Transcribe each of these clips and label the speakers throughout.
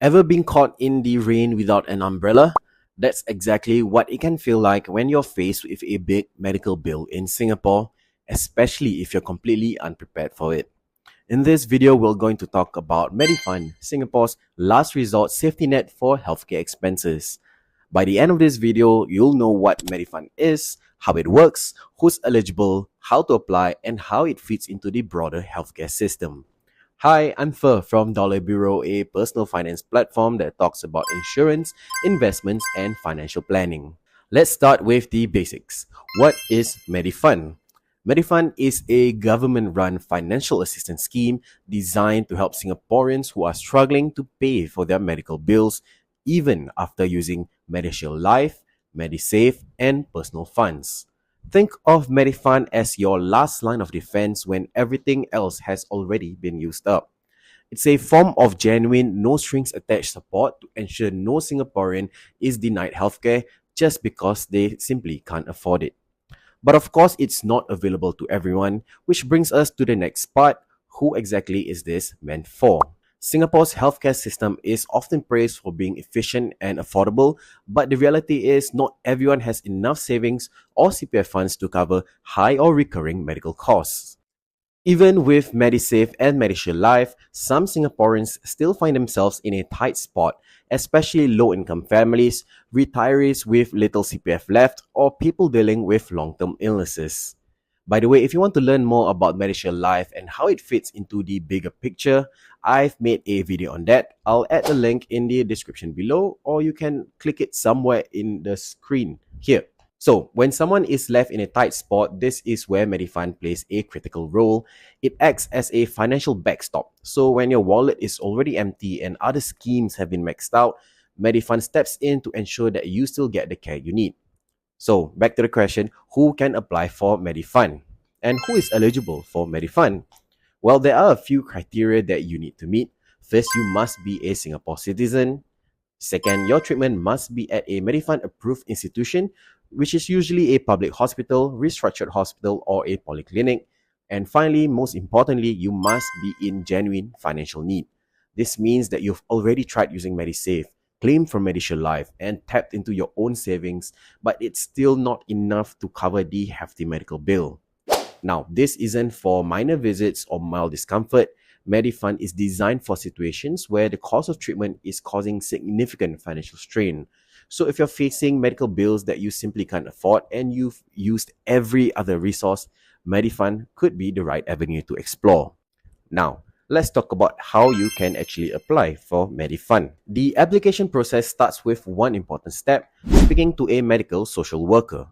Speaker 1: Ever been caught in the rain without an umbrella? That's exactly what it can feel like when you're faced with a big medical bill in Singapore, especially if you're completely unprepared for it. In this video, we're going to talk about MediFund, Singapore's last resort safety net for healthcare expenses. By the end of this video, you'll know what MediFund is, how it works, who's eligible, how to apply, and how it fits into the broader healthcare system. Hi, I'm Fer from Dollar Bureau, a personal finance platform that talks about insurance, investments, and financial planning. Let's start with the basics. What is MediFund? MediFund is a government-run financial assistance scheme designed to help Singaporeans who are struggling to pay for their medical bills even after using MediShield Life, MediSave, and personal funds. Think of MediFund as your last line of defense when everything else has already been used up. It's a form of genuine, no strings attached support to ensure no Singaporean is denied healthcare just because they simply can't afford it. But of course, it's not available to everyone, which brings us to the next part. Who exactly is this meant for? Singapore's healthcare system is often praised for being efficient and affordable, but the reality is not everyone has enough savings or CPF funds to cover high or recurring medical costs. Even with MediSave and MediShield Life, some Singaporeans still find themselves in a tight spot, especially low-income families, retirees with little CPF left, or people dealing with long-term illnesses. By the way, if you want to learn more about MediShield Life and how it fits into the bigger picture, I've made a video on that. I'll add the link in the description below, or you can click it somewhere in the screen here. So, when someone is left in a tight spot, this is where MediFund plays a critical role. It acts as a financial backstop. So, when your wallet is already empty and other schemes have been maxed out, MediFund steps in to ensure that you still get the care you need. So, back to the question, who can apply for MediFund? And who is eligible for MediFund? Well, there are a few criteria that you need to meet. First, you must be a Singapore citizen. Second, your treatment must be at a MediFund-approved institution, which is usually a public hospital, restructured hospital, or a polyclinic. And finally, most importantly, you must be in genuine financial need. This means that you've already tried using MediSave, claimed from MediShield Life, and tapped into your own savings, but it's still not enough to cover the hefty medical bill. Now, this isn't for minor visits or mild discomfort. MediFund is designed for situations where the cost of treatment is causing significant financial strain. So if you're facing medical bills that you simply can't afford and you've used every other resource, MediFund could be the right avenue to explore. Now, let's talk about how you can actually apply for MediFund. The application process starts with one important step, speaking to a medical social worker.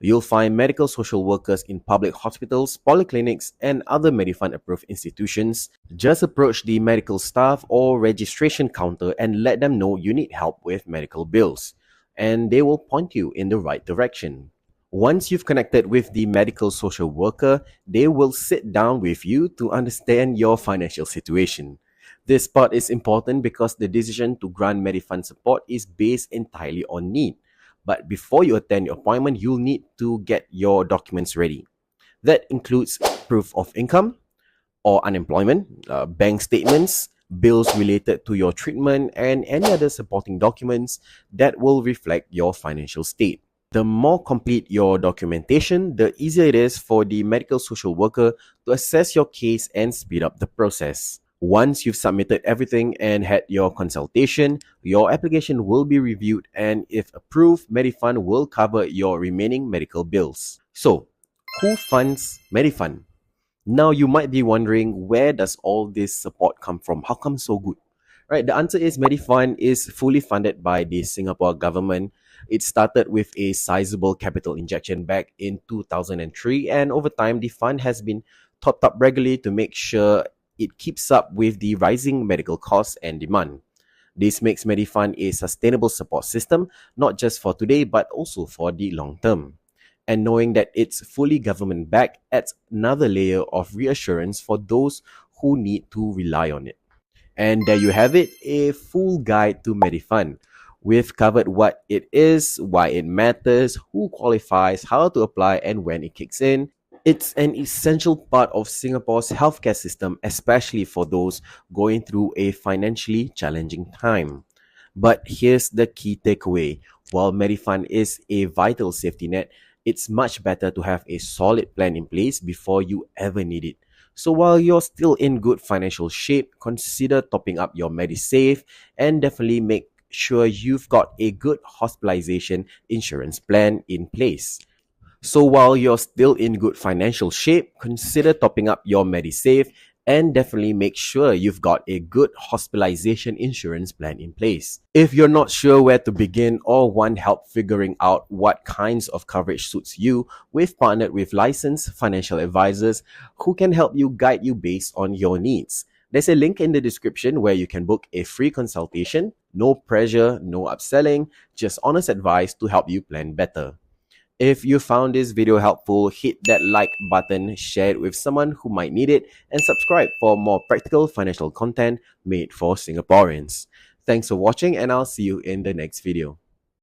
Speaker 1: You'll find medical social workers in public hospitals, polyclinics, and other MediFund-approved institutions. Just approach the medical staff or registration counter and let them know you need help with medical bills, and they will point you in the right direction. Once you've connected with the medical social worker, they will sit down with you to understand your financial situation. This part is important because the decision to grant MediFund support is based entirely on need. But before you attend your appointment, you'll need to get your documents ready. That includes proof of income or unemployment, bank statements, bills related to your treatment, and any other supporting documents that will reflect your financial state. The more complete your documentation, the easier it is for the medical social worker to assess your case and speed up the process. Once you've submitted everything and had your consultation, your application will be reviewed, and if approved, MediFund will cover your remaining medical bills. So, who funds MediFund? Now you might be wondering, where does all this support come from? How come so good? Right, the answer is MediFund is fully funded by the Singapore government. It started with a sizable capital injection back in 2003, and over time the fund has been topped up regularly to make sure it keeps up with the rising medical costs and demand. This makes MediFund a sustainable support system, not just for today, but also for the long term. And knowing that it's fully government-backed adds another layer of reassurance for those who need to rely on it. And there you have it, a full guide to MediFund. We've covered what it is, why it matters, who qualifies, how to apply, and when it kicks in. It's an essential part of Singapore's healthcare system, especially for those going through a financially challenging time. But here's the key takeaway. While MediFund is a vital safety net, it's much better to have a solid plan in place before you ever need it. So while you're still in good financial shape, consider topping up your MediSave and definitely make sure you've got a good hospitalization insurance plan in place. So while you're still in good financial shape, consider topping up your MediSave and definitely make sure you've got a good hospitalization insurance plan in place. If you're not sure where to begin or want help figuring out what kinds of coverage suits you, we've partnered with licensed financial advisors who can help you guide you based on your needs. There's a link in the description where you can book a free consultation. No pressure, no upselling, just honest advice to help you plan better. If you found this video helpful, hit that like button, share it with someone who might need it, and subscribe for more practical financial content made for Singaporeans. Thanks for watching, and I'll see you in the next video.